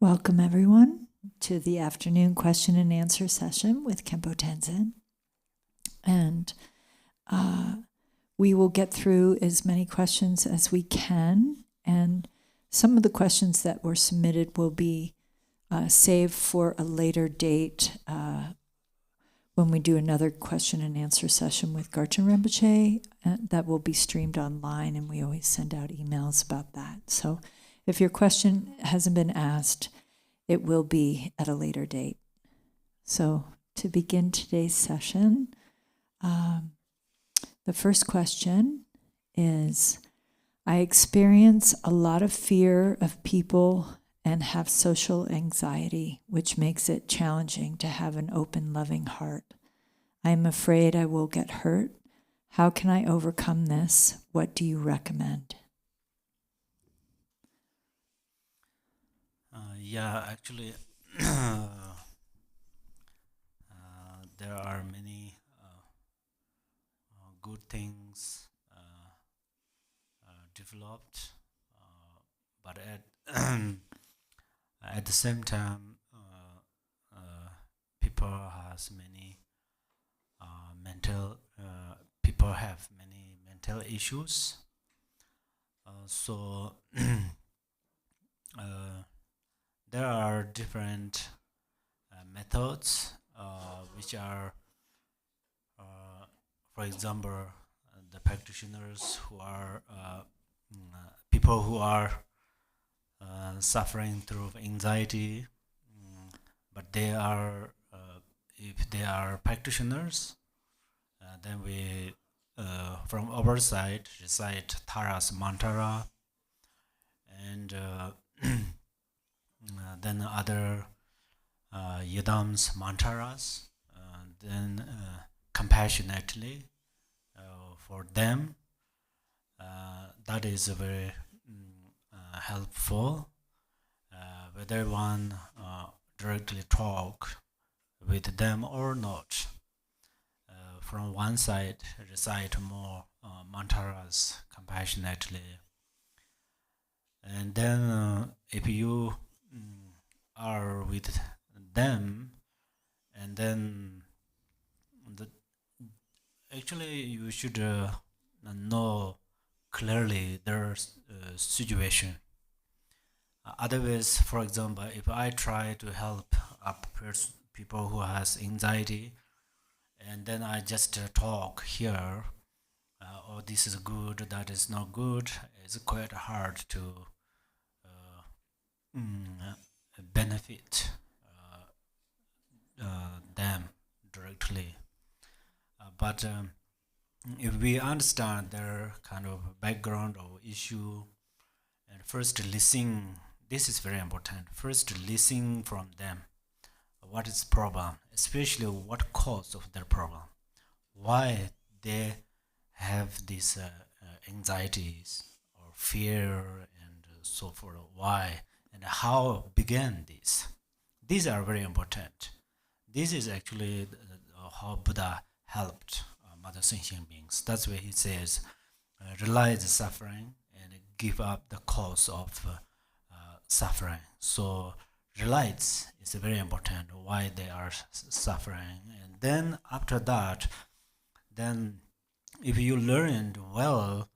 Welcome, everyone, to the afternoon question and answer session with Khenpo Tenzin. And we will get through as many questions as we can. And some of the questions that were submitted will be saved for a later date when we do another question and answer session with Garchen Rinpoche. That will be streamed online, and we always send out emails about that. So if your question hasn't been asked, it will be at a later date. So to begin today's session, the first question is, I experience a lot of fear of people and have social anxiety, which makes it challenging to have an open, loving heart. I am afraid I will get hurt. How can I overcome this? What do you recommend? Actually, there are many good things developed, but at the same time, people has many people have many mental issues. So there are different methods which are, for example, the practitioners who are people who are suffering through anxiety, but they are if they are practitioners, then we from our side recite Tara's mantra, and then other Yadam's mantras, then compassionately for them. That is very helpful. Whether one directly talk with them or not. From one side, recite more mantras compassionately. And then if you are with them, and then actually you should know clearly their situation. Otherwise, for example, if I try to help people who has anxiety, and then I just talk here, oh, this is good, that is not good, it's quite hard to benefit them directly. But if we understand their kind of background or issue, and first listen, this is very important. First listen from them. What is the problem? Especially what cause of their problem? Why they have these anxieties or fear and so forth? Why and how began this? These are very important. This is actually how Buddha helped Mother Sentient beings. That's why he says, realize the suffering and give up the cause of suffering. So realize is very important why they are suffering. And then after that, then if you learned well,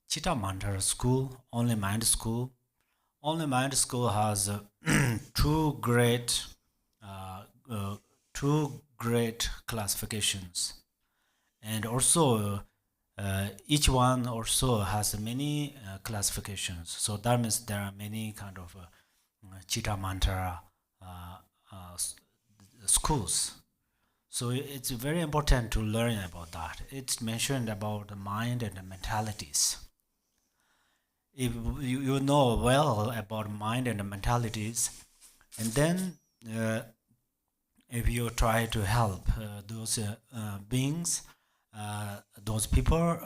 Chitta Mantra school, Only Mind school has two great classifications, and also each one also has many classifications. So that means there are many kind of Chitta Mantra schools. So it's very important to learn about that. It's mentioned about the mind and the mentalities. If you know well about mind and the mentalities, and then if you try to help those beings, those people,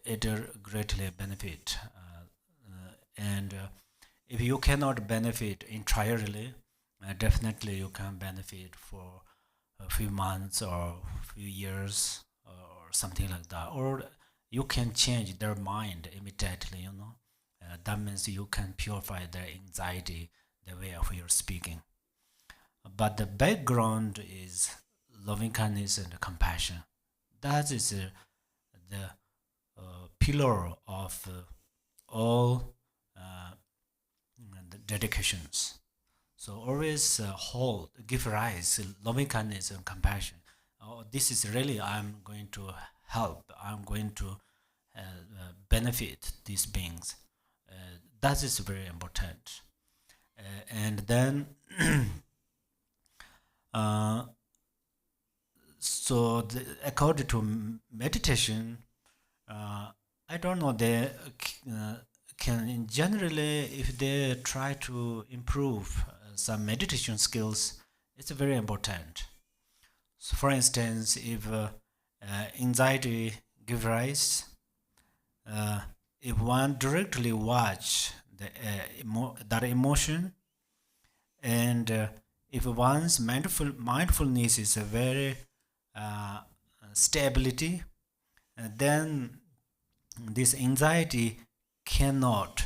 it will greatly benefit. And if you cannot benefit entirely, definitely you can benefit for a few months or a few years or something like that. Or you can change their mind immediately, that means you can purify their anxiety. the way of your speaking. But the background is loving kindness and compassion. That is the pillar of all the dedications. So always give rise, loving kindness and compassion. Oh, this is really, I'm going to help, I'm going to benefit these beings. That is very important. And then, according to meditation, I don't know, they can generally, if they try to improve some meditation skills, it's very important. So for instance, if anxiety gives rise, if one directly watch that emotion, and if one's mindfulness is a very stability, then this anxiety cannot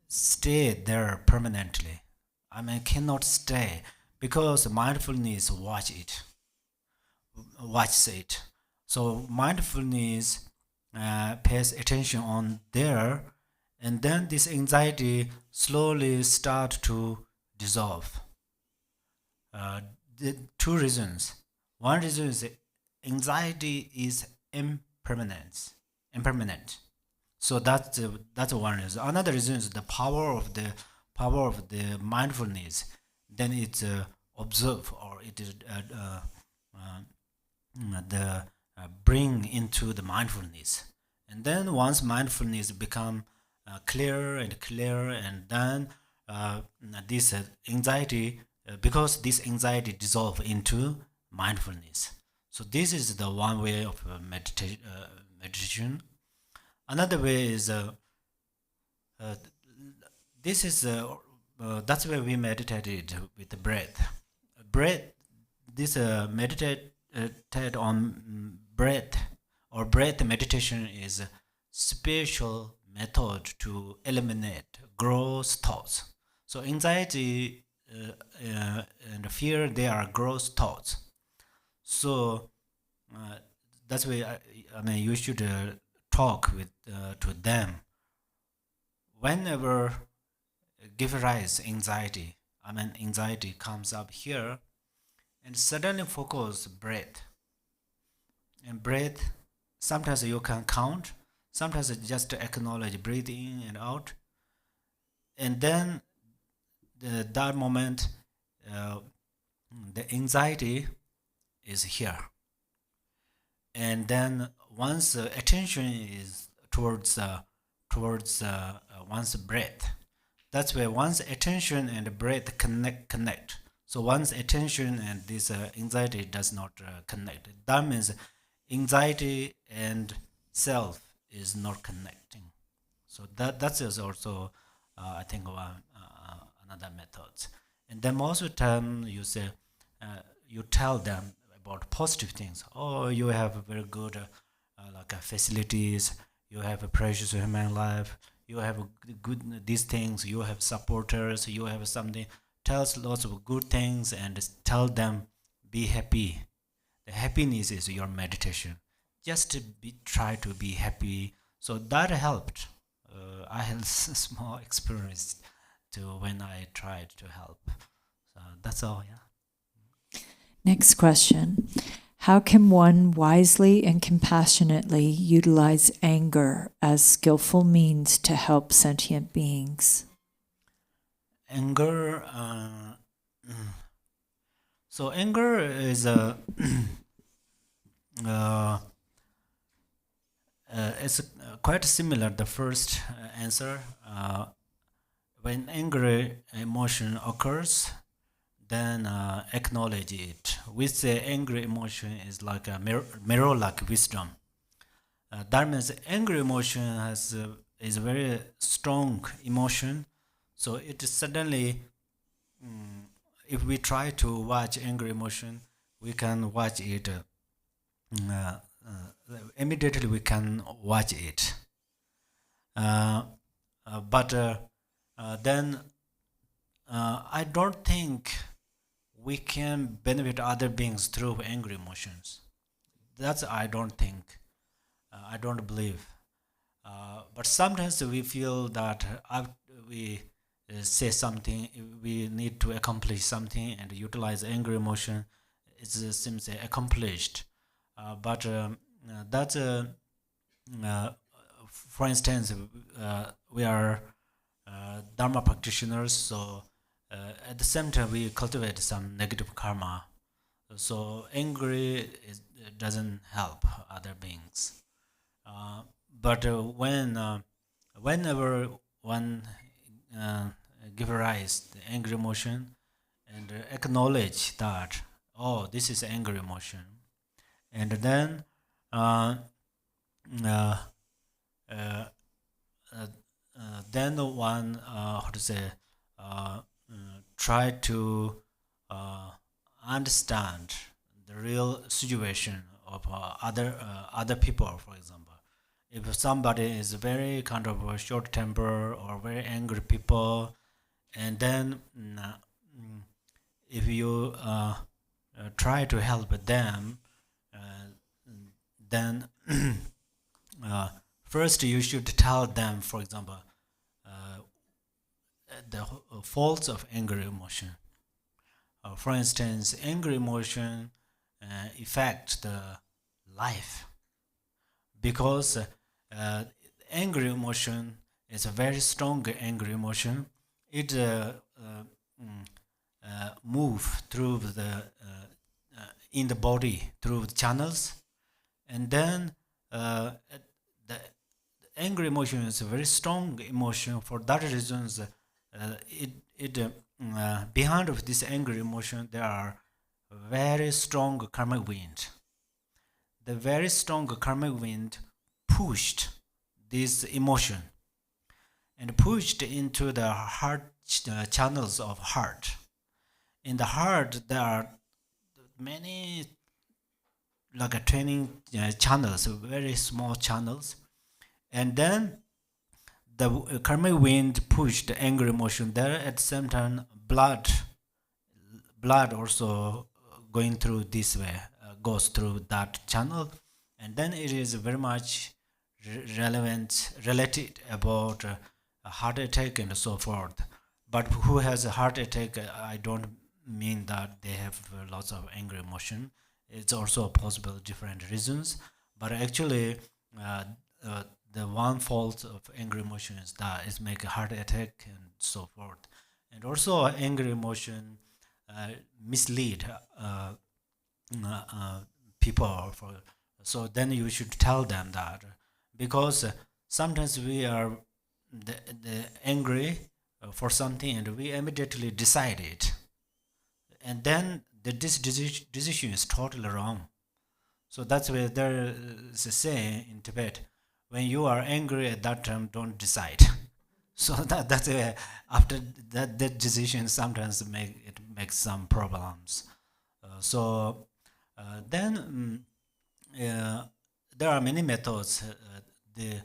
stay there permanently. I mean, cannot stay, because mindfulness watches it. So mindfulness pays attention on there, and then this anxiety slowly start to dissolve. The two reasons. One reason is anxiety is impermanent. So that's one reason. Another reason is the power of the mindfulness. Then it's observe, or it is the bring into the mindfulness. And then once mindfulness become clearer and clearer, and then this anxiety, because this anxiety dissolve into mindfulness. So this is the one way of meditation. Another way is this is that's where we meditated with the breath. This meditate on breath, or breath meditation is a spiritual method to eliminate gross thoughts. So anxiety and fear, they are gross thoughts. So that's why I mean, you should talk with to them whenever give rise anxiety. I mean, anxiety comes up here, and suddenly focus breath. And breath, sometimes you can count, sometimes just acknowledge breathe in and out, and then that moment the anxiety is here, and then once attention is towards one's breath, that's where one's attention and breath connect. So one's attention and this anxiety does not connect. That means anxiety and self is not connecting. So that is also I think another method. And then most of the time you say you tell them about positive things. Oh, you have a very good facilities. You have a precious human life. You have a good these things. You have supporters. You have something. Tells lots of good things and tell them be happy. The happiness is your meditation. Just try to be happy. So that helped. I had a small experience to when I tried to help. So that's all. Yeah. Next question. How can one wisely and compassionately utilize anger as skillful means to help sentient beings? Anger. So anger is a it's quite similar. The first answer. When angry emotion occurs, then acknowledge it. We say angry emotion is like a mirror like wisdom. That means angry emotion is a very strong emotion. So it is suddenly, if we try to watch angry emotion, we can watch it. Immediately we can watch it. But then I don't think we can benefit other beings through angry emotions. That's I don't think. I don't believe. But sometimes we feel that we say something, we need to accomplish something and utilize anger emotion. It seems accomplished. But that's uh, for instance, we are Dharma practitioners, so at the same time we cultivate some negative karma. So angry doesn't help other beings. But whenever one uh, give rise to angry emotion and acknowledge that, oh, this is angry emotion, and then uh, uh, uh, then one how to say try to uh, understand the real situation of other people. For example, if somebody is very kind of a short temper or very angry people, and then if you try to help them, uh, then uh, first you should tell them, for example, uh, the faults of anger emotion. For instance, anger emotion affect the life because angry emotion is a very strong angry emotion. It move through in the body through the channels, and then the angry emotion is a very strong emotion. For that reasons, behind of this angry emotion there are very strong karmic wind. The very strong karmic wind pushed this emotion and pushed into the heart channels of heart. In the heart there are many like a training channels, very small channels, and then the karmic wind pushed the anger emotion there. At the same time, blood also going through this way, goes through that channel, and then it is very much related about a heart attack and so forth. But who has a heart attack, I don't mean that they have lots of anger emotion. It's also possible different reasons, but actually uh, the one fault of anger emotion is that it make a heart attack and so forth. And also anger emotion mislead people. So then you should tell them that, because sometimes we are the angry for something and we immediately decide it, and then this decision is totally wrong. So that's where there is a saying in Tibet: when you are angry at that time, don't decide. So that's after that decision sometimes makes some problems. Then there are many methods. The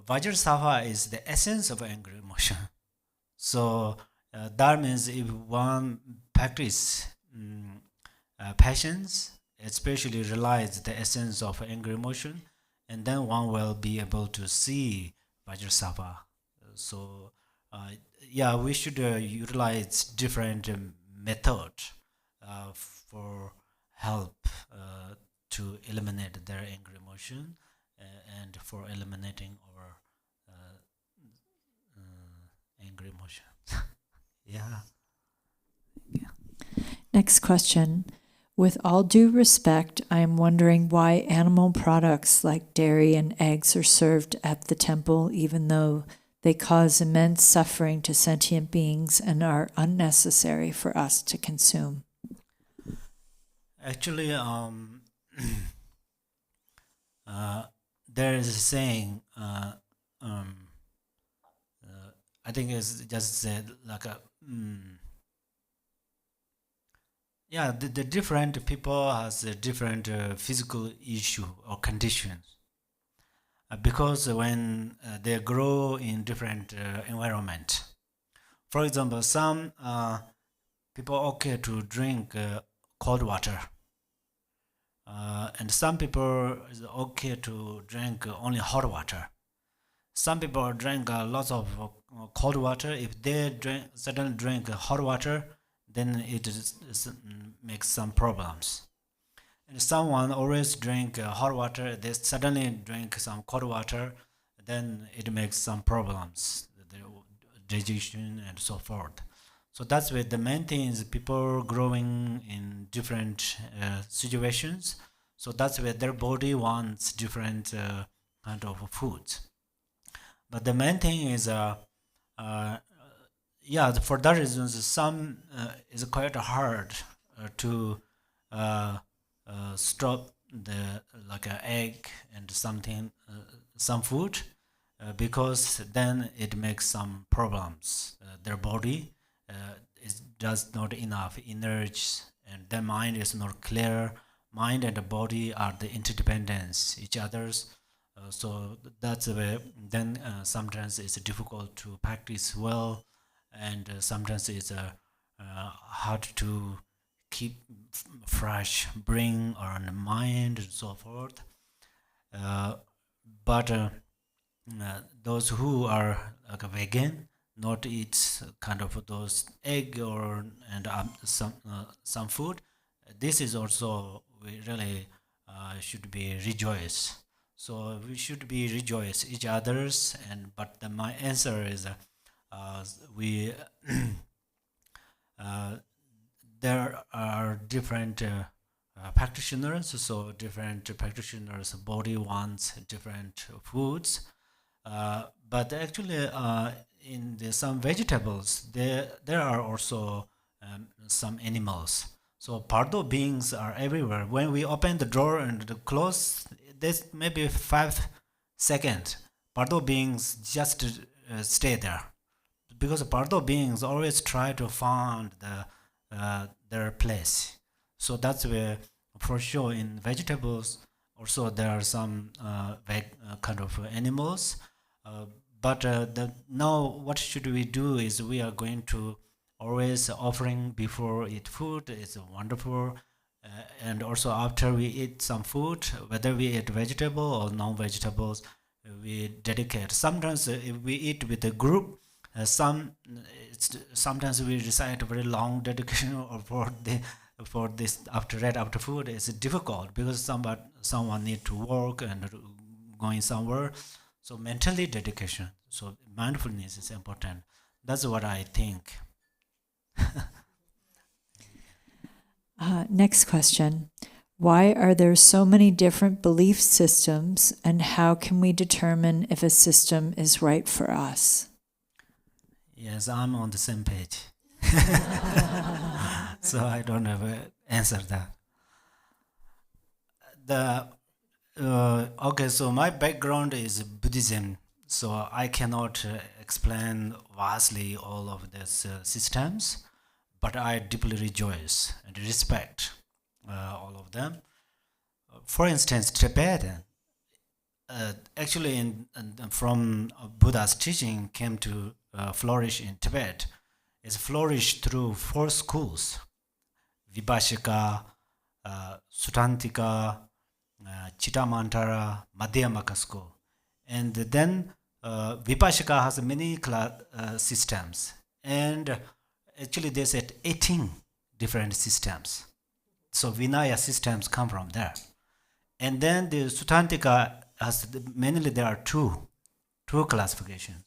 Vajrasattva is the essence of anger emotion. So that means if one practice patience, especially realize the essence of anger emotion, and then one will be able to see Vajrasattva. So yeah, we should utilize different method for help to eliminate their anger emotion and for eliminating our anger emotion. Yeah. Next question. With all due respect, I am wondering why animal products like dairy and eggs are served at the temple, even though they cause immense suffering to sentient beings and are unnecessary for us to consume. Actually, there is a saying. I think it's just said like a. Yeah, the different people has a different physical issue or conditions, because when they grow in different environment. For example, some people okay to drink cold water, and some people is okay to drink only hot water. Some people drink lots of cold water. If they suddenly drink hot water, then makes some problems. And someone always drink hot water, they suddenly drink some cold water, then it makes some problems, the digestion and so forth. So that's where the main thing is people growing in different situations. So that's where their body wants different kind of foods. But the main thing is, yeah, for that reason, some is quite hard to stop the like an egg and something, some food, because then it makes some problems. Their body is does not enough energy, and their mind is not clear. Mind and the body are the interdependence each others. So that's where then sometimes it's difficult to practice well, and sometimes it's hard to keep fresh brain or mind and so forth. But those who are like a vegan, not eat kind of those egg or and some food. This is also we really should be rejoice. So we should be rejoice each others, and but my answer is we uh, there are different practitioners, so different practitioners body wants different foods, but actually in some vegetables there are also some animals. So pardo beings are everywhere. When we open the door and close, there's maybe 5 seconds. Pardo beings just stay there, because Pardo beings always try to find their place. So that's where, for sure, in vegetables also there are some kind of animals. Uh, but now what should we do is we are going to always offering before eat food is wonderful. And also after we eat some food, whether we eat vegetable or non-vegetables, we dedicate. Sometimes if we eat with a group, sometimes we recite a very long dedication for this after food. It's difficult because someone need to work and going somewhere. So mentally dedication. So mindfulness is important. That's what I think. Next question. Why are there so many different belief systems, and how can we determine if a system is right for us? Yes, I'm on the same page. So I don't have an answer that. Okay, so my background is Buddhism, so I cannot explain vastly all of these systems, but I deeply rejoice and respect all of them. For instance, Tibetan, actually, from Buddha's teaching came to flourish in Tibet. It's flourished through 4 schools: Vibhashika, Sutantika, Chittamantara, Madhyamaka school. And then Vipashika has many systems. And actually, they said 18 different systems. So Vinaya systems come from there. And then the Sutantika has mainly there are two classifications.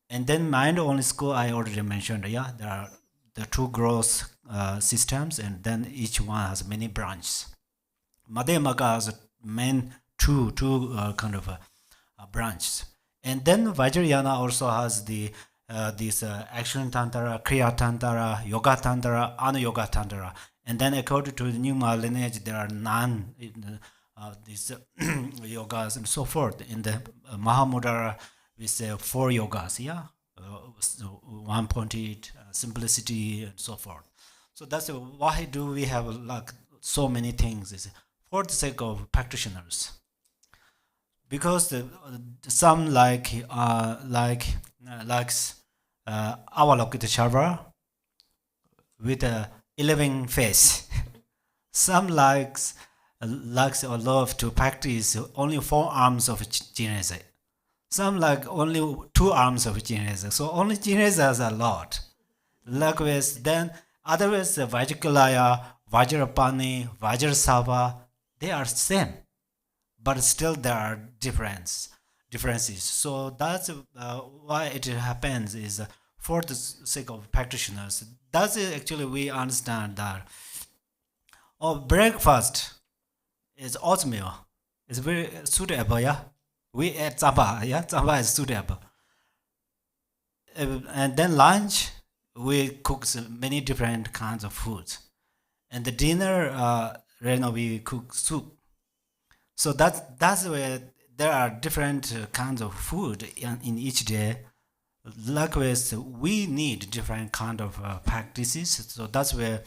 And then mind only school I already mentioned. Yeah, there are the 2 gross systems, and then each one has many branches. Madhyamaka has main two kind of branches, and then Vajrayana also has the this action tantra, kriya tantra, yoga tantra, anuyoga tantra, and then according to the new lineage there are none these yogas and so forth. In the Mahamudra we say 4 yogas, yeah, so 1.8 simplicity and so forth. So that's why do we have like so many things is for the sake of practitioners, because some likes Avalokiteshvara with a 11 face. Some likes or love to practice only 4 arms of Jinreza. Some like only 2 arms of Jinreza. So only Jinreza is a lot. Likewise, then otherwise Vajrakalaya, Vajrapani, Vajrasava, they are same, but still there are differences. So that's why it happens is for the sake of practitioners. That's actually we understand that. Breakfast is oatmeal. It's very suitable, yeah. We add zamba, yeah. Zamba is suitable. And then lunch, we cook many different kinds of foods. And the dinner, we cook soup. So that's where there are different kinds of food in each day. Likewise, we need different kind of practices. So that's where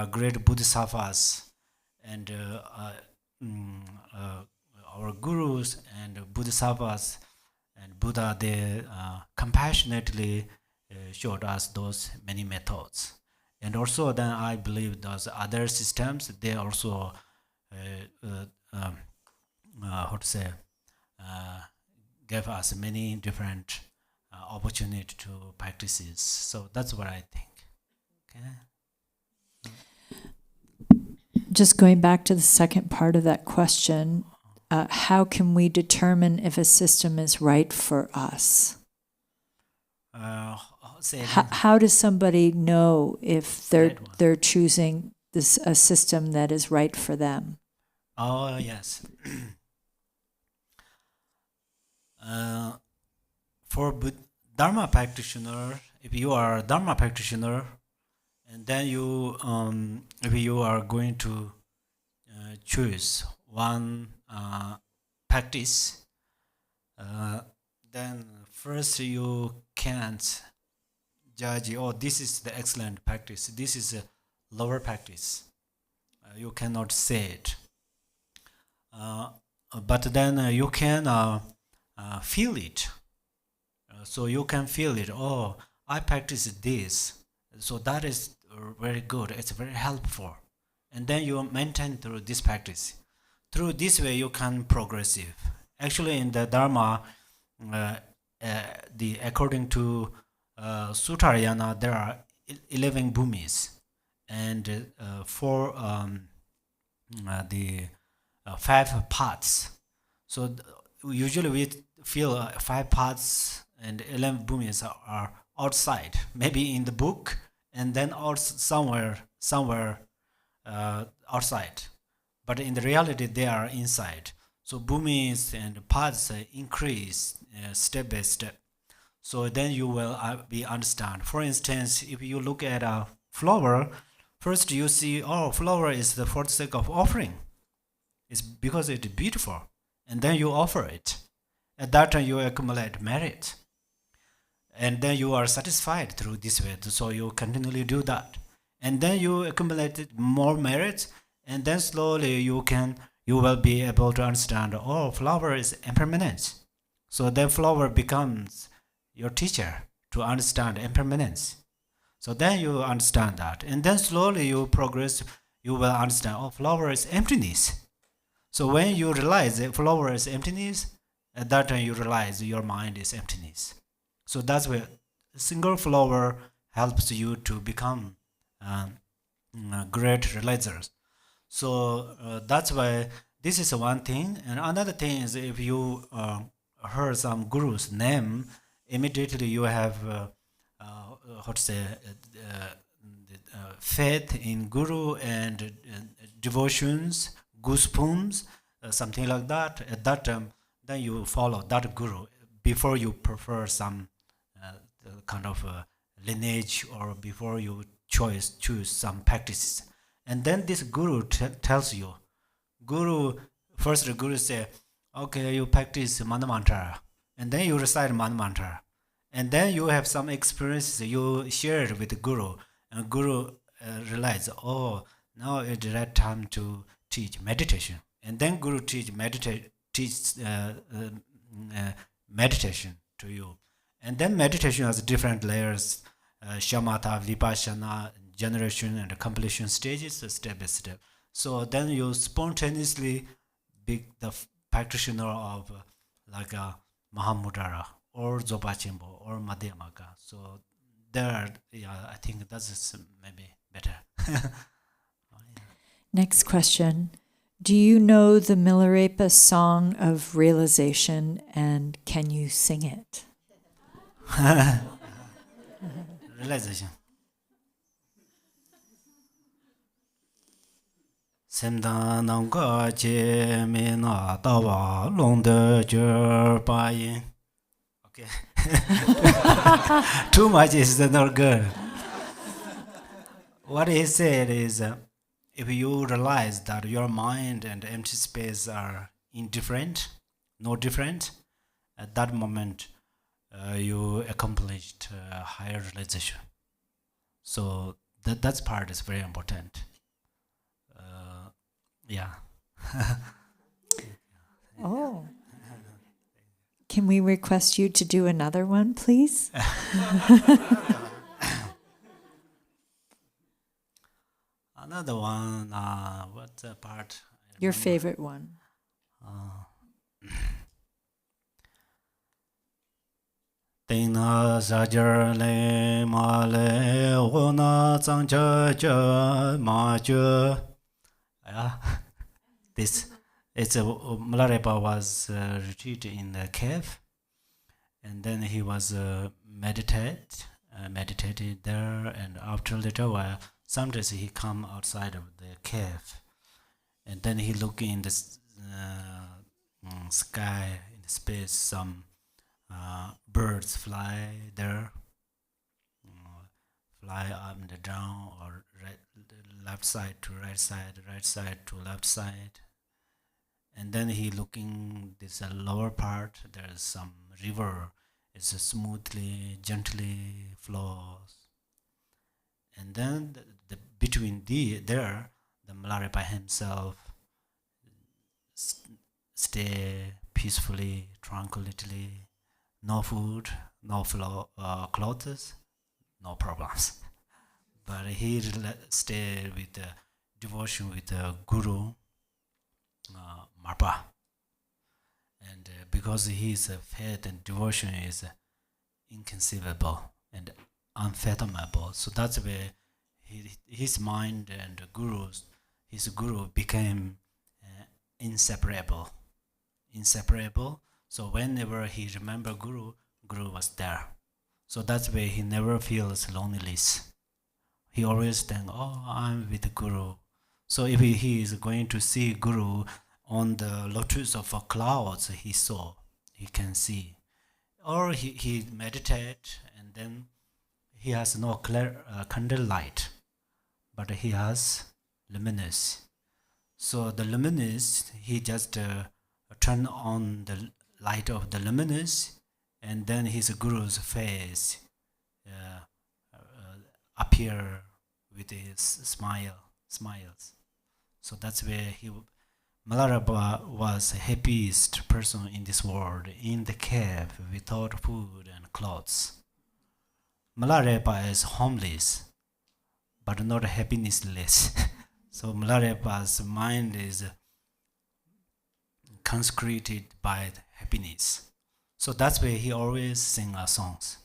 great bodhisattvas and our gurus and bodhisattvas and Buddha, they compassionately showed us those many methods. And also then I believe those other systems, they also gave us many different opportunity to practices. So that's what I think. Okay. Just going back to the second part of that question, how can we determine if a system is right for us? How does somebody know if they're choosing a system that is right for them? Oh yes. For Dharma practitioner, if you are a Dharma practitioner, and then if you are going to choose one practice, then first you can't judge, oh, this is the excellent practice, this is a lower practice. You cannot say it. But then you can feel it. So you can feel it, oh, I practice this. So that is very good, it's very helpful. And then you maintain through this practice. Through this way you can progressive. Actually in the Dharma, according to Sutarayana, there are 11 bhumis and 5 paths. So usually we feel 5 paths and 11 bhumis are outside, maybe in the book, and then somewhere outside. But in the reality, they are inside. So bhumis and paths increase step by step. So then you will understand. For instance, if you look at a flower, first you see, oh, flower is for the sake of offering. It's because it's beautiful. And then you offer it. At that time, you accumulate merit. And then you are satisfied through this way. So you continually do that. And then you accumulate more merit. And then slowly you will be able to understand, oh, flower is impermanent. So then flower becomes your teacher to understand impermanence. So then you understand that. And then slowly you progress, you will understand, oh, flower is emptiness. So when you realize that flower is emptiness, at that time you realize your mind is emptiness. So that's where a single flower helps you to become great realizers. So that's why this is one thing. And another thing is if you heard some guru's name, immediately you have faith in guru and devotions, goosebumps, something like that. At that time, then you follow that guru before you prefer some kind of lineage or before you choose some practices. And then this guru tells you, first the guru say, okay, you practice mana mantra, and then you recite mana mantra, and then you have some experiences you shared with the guru, and guru realize, oh, now it's the right time to teach meditation, and then guru teach meditation to you, And then meditation has different layers, shamatha, vipassana, generation and completion stages, step by step. So then you spontaneously be the practitioner of like a Mahamudra or Zobachimbo or Madhyamaka. So there, yeah, I think that's maybe better. Next question. Do you know the Milarepa song of realization and can you sing it? Realization. Semda nangka che me na tawa long de jur pa yin. Okay. Too much is not good. What he said is, if you realize that your mind and empty space are indifferent, no different, at that moment you accomplished higher realization. So that part is very important. Yeah. Oh. Can we request you to do another one, please? Another one, what part? Your favorite one. Tina Sajar Le Ma Le Wona Zang Cha Ma Chu. Yeah. This it's a Milarepa was retreated in the cave, and then he was meditated there, and after a little while, sometimes he come outside of the cave, and then he look in the sky, in the space, some birds fly there, fly up and down, or left side to right side to left side. And then he looking this lower part, there's some river, it's smoothly, gently flows. And then between there, the Milarepa himself stay peacefully, tranquilly, no food, no clothes, no problems. But he stay with devotion with the Guru Marpa. And because his faith and devotion is inconceivable and unfathomable, so that's where his mind and his guru became inseparable. So whenever he remember Guru was there. So that's why he never feels loneliness. He always think, oh, I'm with the Guru. So if he is going to see Guru on the lotus of clouds, he can see. Or he meditate, and then he has no clear candle light, but he has luminous. So the luminous, he just turn on the light of the luminous, and then his guru's face appear with his smiles. So that's where Milarepa was the happiest person in this world, in the cave without food and clothes. Milarepa is homeless, but not happinessless. So Milarepa's mind is consecrated by happiness. So that's why he always sing our songs.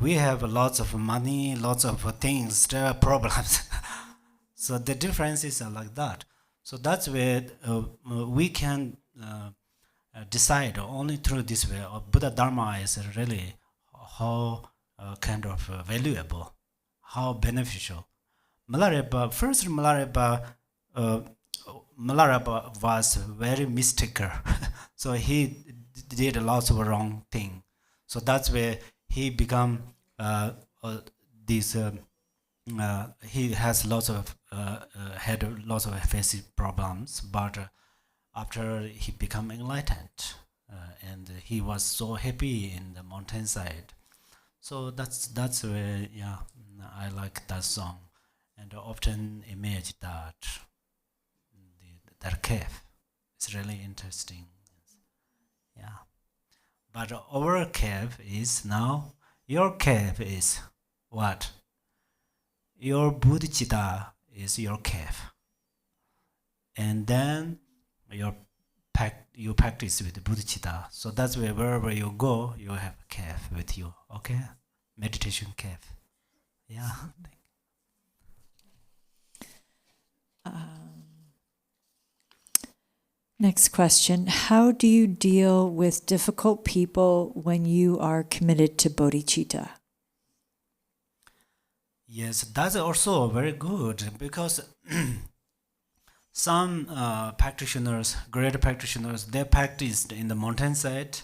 We have lots of money, lots of things, still problems. So the differences are like that. So that's where we can decide only through this way. Buddha Dharma is really how kind of valuable, how beneficial. Milarepa was very mystical. So he did lots of wrong thing. So that's where he become this. He has lots of had lots of facing problems, but after he become enlightened, and he was so happy in the mountainside. So that's where I like that song, and I often image that that cave. It's really interesting. Yeah. But our cave is now, your cave is what? Your bodhicitta is your cave. And then you practice with bodhicitta. So that's where wherever you go, you have a cave with you. Okay? Meditation cave. Yeah. Next question. How do you deal with difficult people when you are committed to bodhicitta? Yes, that's also very good because some practitioners, great practitioners, they practiced in the mountainside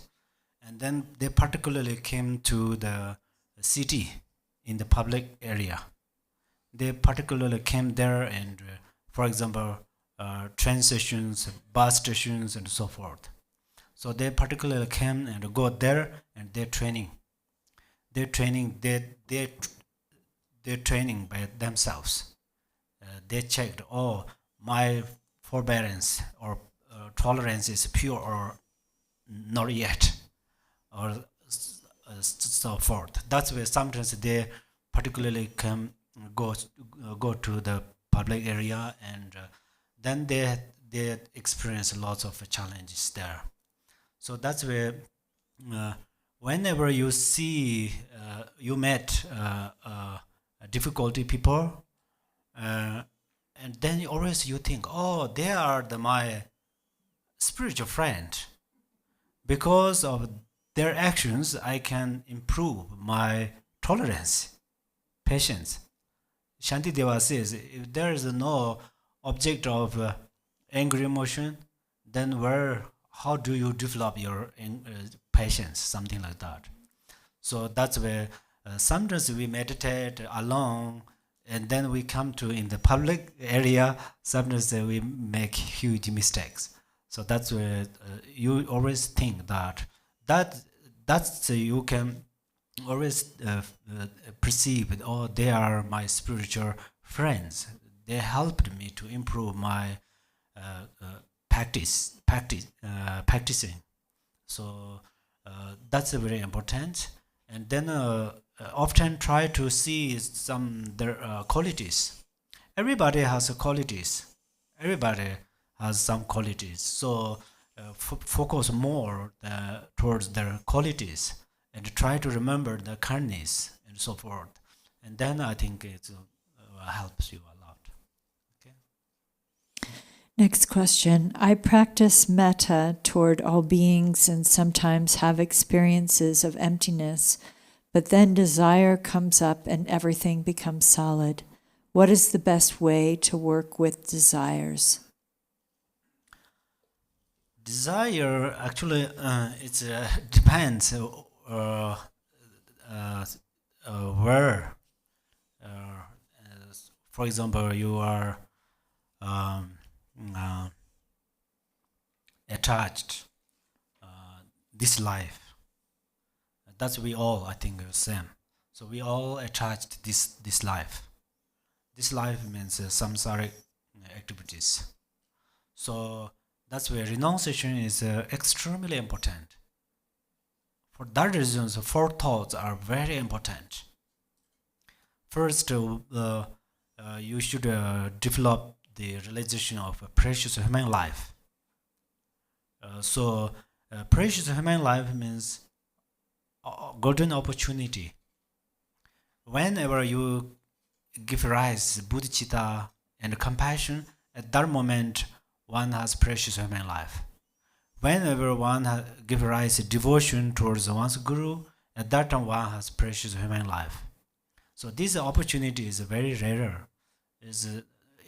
and then they particularly came to the city in the public area. They particularly came there and, for example, train stations, bus stations, and so forth. So they particularly came and go there and they're training. They're training by themselves. They checked, oh, my forbearance or tolerance is pure or not yet, or so forth. That's where sometimes they particularly go to the public area and then they experience lots of challenges there. So that's where whenever you see you met difficulty people, and then you think, oh, they are my spiritual friend. Because of their actions, I can improve my tolerance, patience. Shantideva says, if there is no object of angry emotion, then how do you develop your patience? Something like that. So that's where sometimes we meditate alone, and then we come to in the public area. Sometimes we make huge mistakes. So that's where you always think that's you can always perceive. Oh, they are my spiritual friends. They helped me to improve my practicing. So that's very important. And then often try to see some their qualities. Everybody has qualities. Everybody has some qualities. So focus more towards their qualities and try to remember the kindness and so forth. And then I think it helps you a lot. Okay. Next question. I practice metta toward all beings and sometimes have experiences of emptiness, but then desire comes up and everything becomes solid. What is the best way to work with desires? Desire actually it depends where. For example, you are attached this life. That's we all, I think, are same. So we all attached this life. This life means samsaric activities. So that's where renunciation is extremely important. For that reason, the four thoughts are very important. First, you should develop the realization of a precious human life. So precious human life means golden opportunity. Whenever you give rise to bodhicitta and compassion, at that moment one has precious human life. Whenever one gives rise to devotion towards one's guru, at that time one has precious human life. So this opportunity is very rare.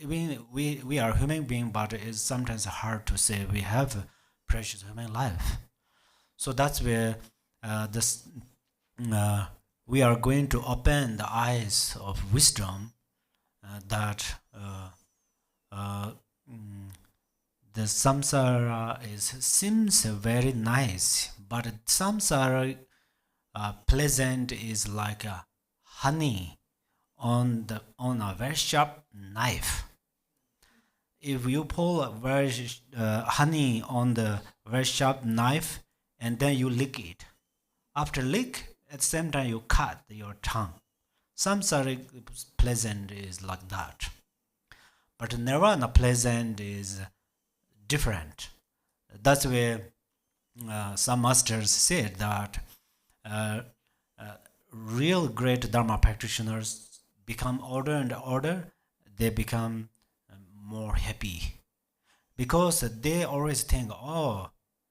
We are human beings, but it's sometimes hard to say we have a precious human life. So that's where we are going to open the eyes of wisdom that the samsara seems very nice, but samsara pleasant is like a honey on a very sharp knife. If you pull a very honey on the very sharp knife and then you lick it, After lick, at the same time you cut your tongue. Samsara pleasant is like that. But nirvana pleasant is different. That's where some masters said that uh, real great Dharma practitioners become older and older, they become more happy. Because they always think, oh,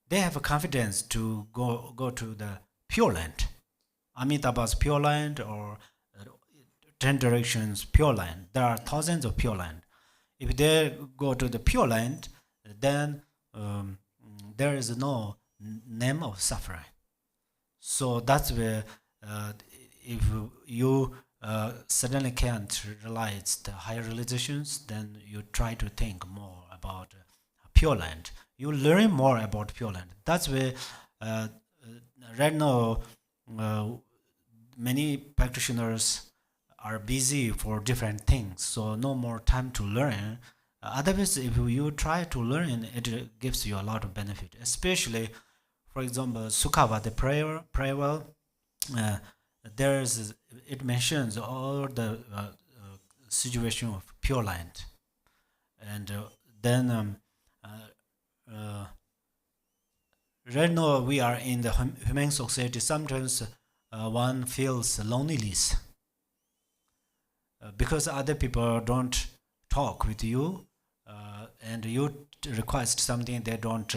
they have a confidence to go to the Pure Land. Amitabha's Pure Land or 10 Directions Pure Land. There are thousands of Pure Land. If they go to the Pure Land, then there is no name of suffering. So that's where if you suddenly can't realize the higher realizations, then you try to think more about Pure Land. You learn more about Pure Land. That's where right now many practitioners are busy for different things, so no more time to learn. Otherwise, if you try to learn, it gives you a lot of benefit. Especially, for example, Sukhava, the prayer well, it mentions all the situation of Pure Land, and then right now we are in the human society. Sometimes one feels loneliness because other people don't talk with you, and you request something, they don't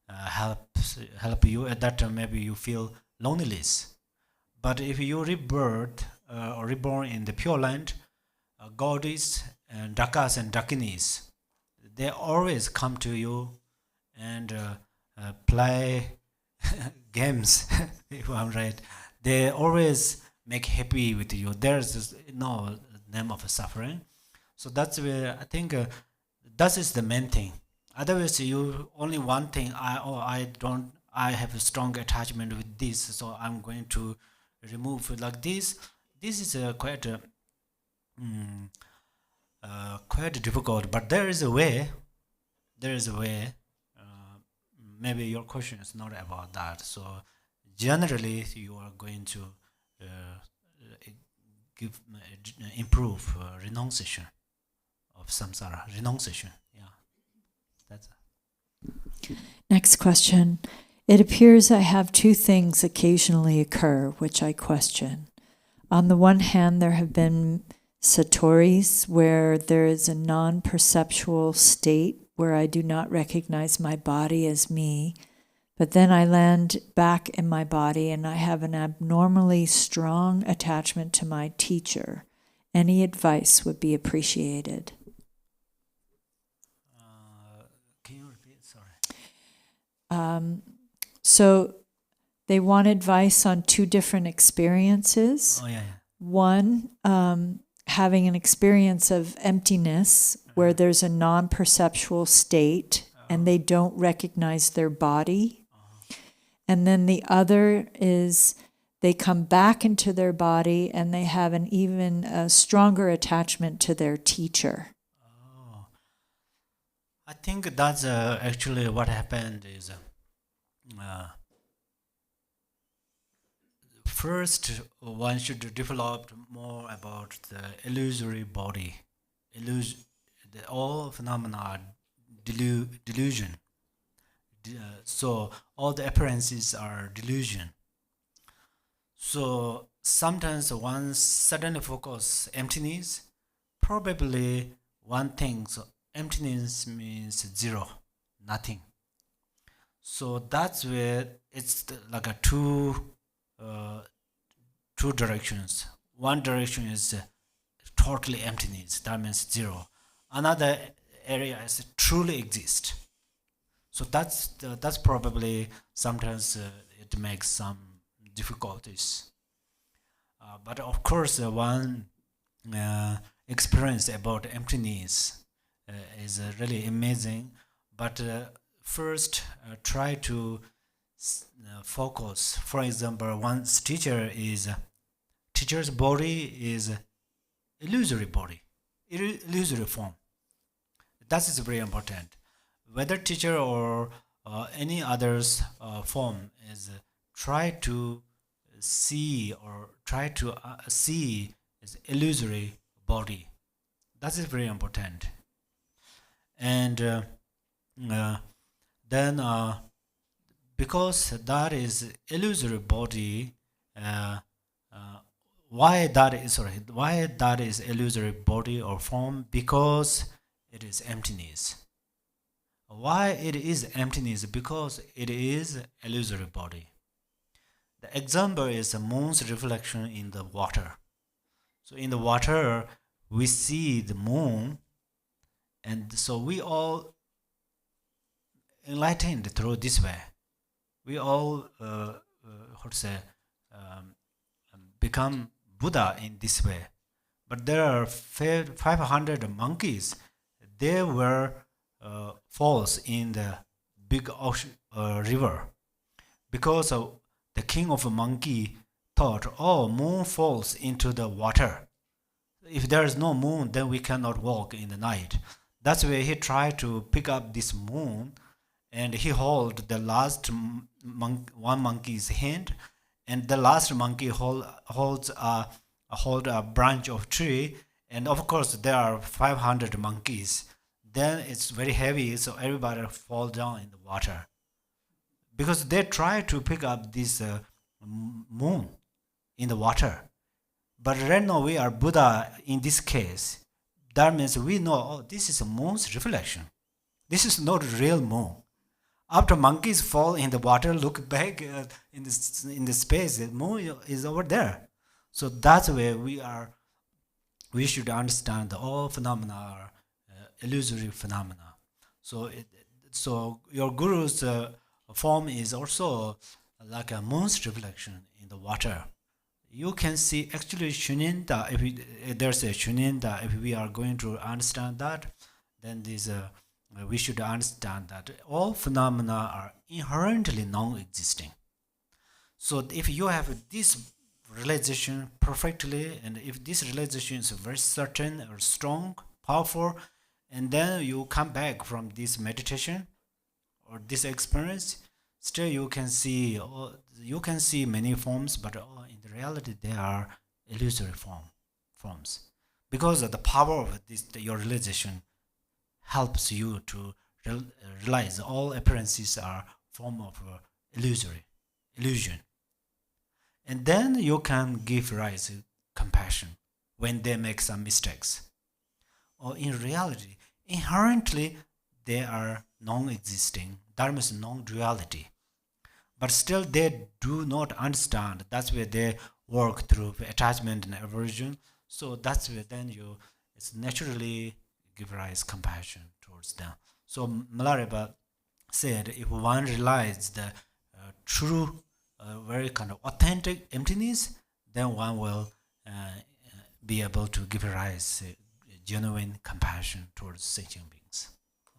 help you. At that time, maybe you feel loneliness. But if you rebirth or reborn in the Pure Land, Gaudis and Dakas and Dakinis, they always come to you and play games, if I'm right. They always make happy with you. There's no name of suffering. So that's where I think that is the main thing. Otherwise, you only one thing. I have a strong attachment with this, so I'm going to remove it like this. This is quite difficult, but there is a way. There is a way. Maybe your question is not about that. So generally, you are going to improve renunciation of samsara. Renunciation, yeah. That's Next question. It appears I have two things occasionally occur, which I question. On the one hand, there have been satori's where there is a non-perceptual state where I do not recognize my body as me, but then I land back in my body and I have an abnormally strong attachment to my teacher. Any advice would be appreciated. can you repeat? Sorry. So they want advice on two different experiences. Oh, yeah. One, having an experience of emptiness where there's a non-perceptual state and they don't recognize their body. And then the other is they come back into their body and they have an even stronger attachment to their teacher. Oh, I think that's actually what happened is first one should develop more about the illusory body. All phenomena are delusion. So all the appearances are delusion. So sometimes one suddenly focus emptiness. Probably one thinks emptiness means zero, nothing. So that's where it's like a two directions. One direction is totally emptiness, that means zero. Another area is truly exist. So that's probably sometimes it makes some difficulties. But of course, one experience about emptiness is really amazing. But first, try to focus. For example, one's teacher's body is illusory body, illusory form. That is very important. Whether teacher or any others form is try to see or try to see as illusory body. That is very important. And then because that is illusory body, why that is illusory body or form? Because it is emptiness. Why it is emptiness? Because it is illusory body. The example is the moon's reflection in the water. So in the water, we see the moon, and so we all enlightened through this way. We all, become Buddha in this way. But there are 500 monkeys. They were falls in the big ocean, river, because the king of a monkey thought, oh, moon falls into the water. If there is no moon, then we cannot walk in the night. That's why he tried to pick up this moon, and he hold the last one monkey's hand, and the last monkey holds a branch of tree, and of course there are 500 monkeys. Then it's very heavy, so everybody fall down in the water because they try to pick up this moon in the water. But right now we are Buddha in this case. That means we know, oh, this is a moon's reflection. This is not a real moon. After monkeys fall in the water, look back in the space, the moon is over there. So that's where we should understand that all phenomena are illusory phenomena. So your guru's form is also like a moon's reflection in the water. You can see actually Shuninda. If there's a Shuninda, if we are going to understand that, then we should understand that all phenomena are inherently non-existing. So if you have this realization perfectly, and if this realization is very certain or strong, powerful, and then you come back from this meditation or this experience, still you can see many forms, but in the reality they are illusory forms, because of the power of your realization helps you to realize all appearances are form of illusion, and then you can give rise to compassion when they make some mistakes. Or in reality, inherently they are non-existing. Dharma is non-duality. But still they do not understand. That's where they work through attachment and aversion. So that's where then it's naturally give rise compassion towards them. So Milarepa said, if one realizes the true, very kind of authentic emptiness, then one will be able to give rise genuine compassion towards sentient beings.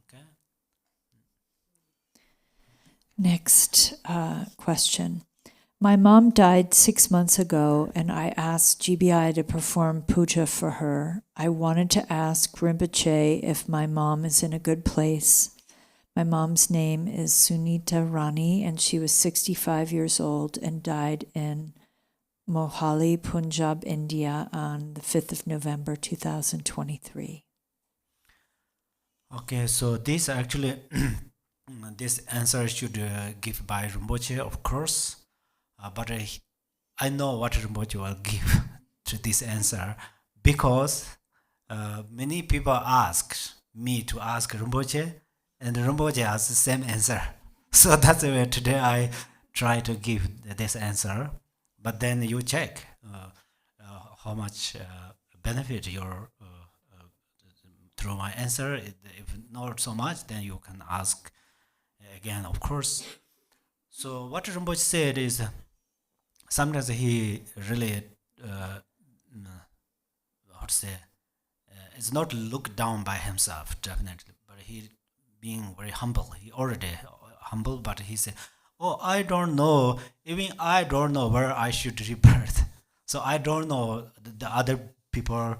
Okay. Next question. My mom died 6 months ago, and I asked GBI to perform puja for her. I wanted to ask Rinpoche if my mom is in a good place. My mom's name is Sunita Rani, and she was 65 years old and died in Mohali, Punjab, India on the 5th of November, 2023. Okay, so this actually, this answer should give by Rinpoche, of course. But I know what Rinpoche will give to this answer, because many people ask me to ask Rinpoche, and Rinpoche has the same answer. So that's why today I try to give this answer. But then you check how much benefit your through my answer. If not so much, then you can ask again, of course. So what Rinpoche said is, sometimes he really, is not looked down by himself, definitely, but he being very humble. He already humble, but he said, oh, I don't know, even I don't know where I should rebirth. So I don't know the other people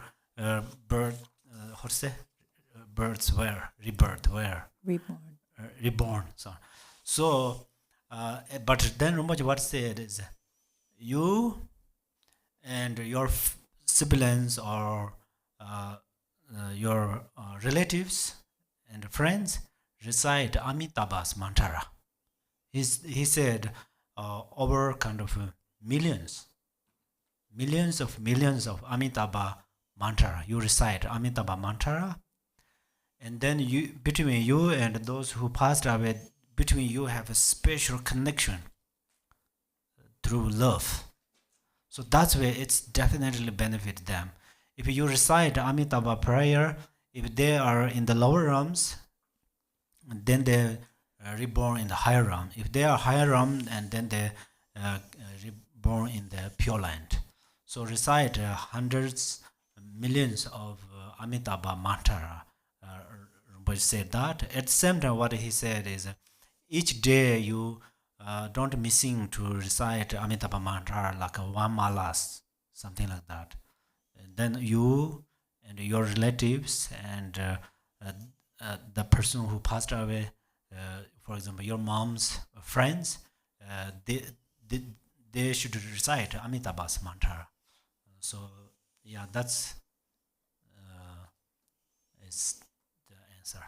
births where, rebirth where? Reborn. So, but then Rinpoche what said is, you and your siblings or your relatives and friends recite Amitabha's mantra. He said over kind of millions of Amitabha mantra. You recite Amitabha mantra, and then you between you and those who passed away, between you have a special connection through love. So that's where it's definitely benefit them. If you recite Amitabha prayer, if they are in the lower realms, then they reborn in the higher realm. If they are higher realm, and then they reborn in the pure land. So recite hundreds, millions of Amitabha mantra. But said that at the same time, what he said is, each day you don't missing to recite Amitabha mantra like one malas, something like that. And then you and your relatives and the person who passed away, for example, your mom's friends, they should recite Amitabha's mantra. So yeah, that's is the answer.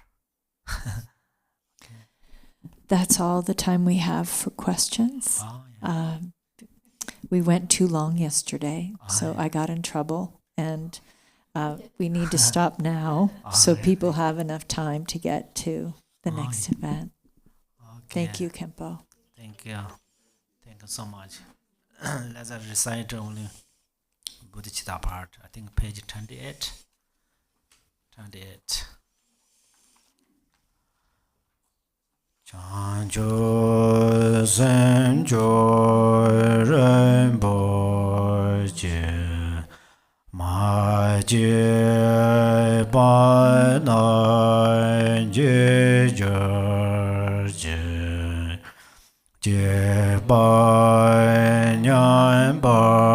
That's all the time we have for questions. Oh, yeah. We went too long yesterday, so I got in trouble, and we need to stop now so people have enough time to get to the next event. Okay. Thank you, Khenpo. Thank you so much. Let's recite only Bodhicitta part. I think page 28. 28. Chanjo senjo renpo je ma je ba na je je ba nyan ba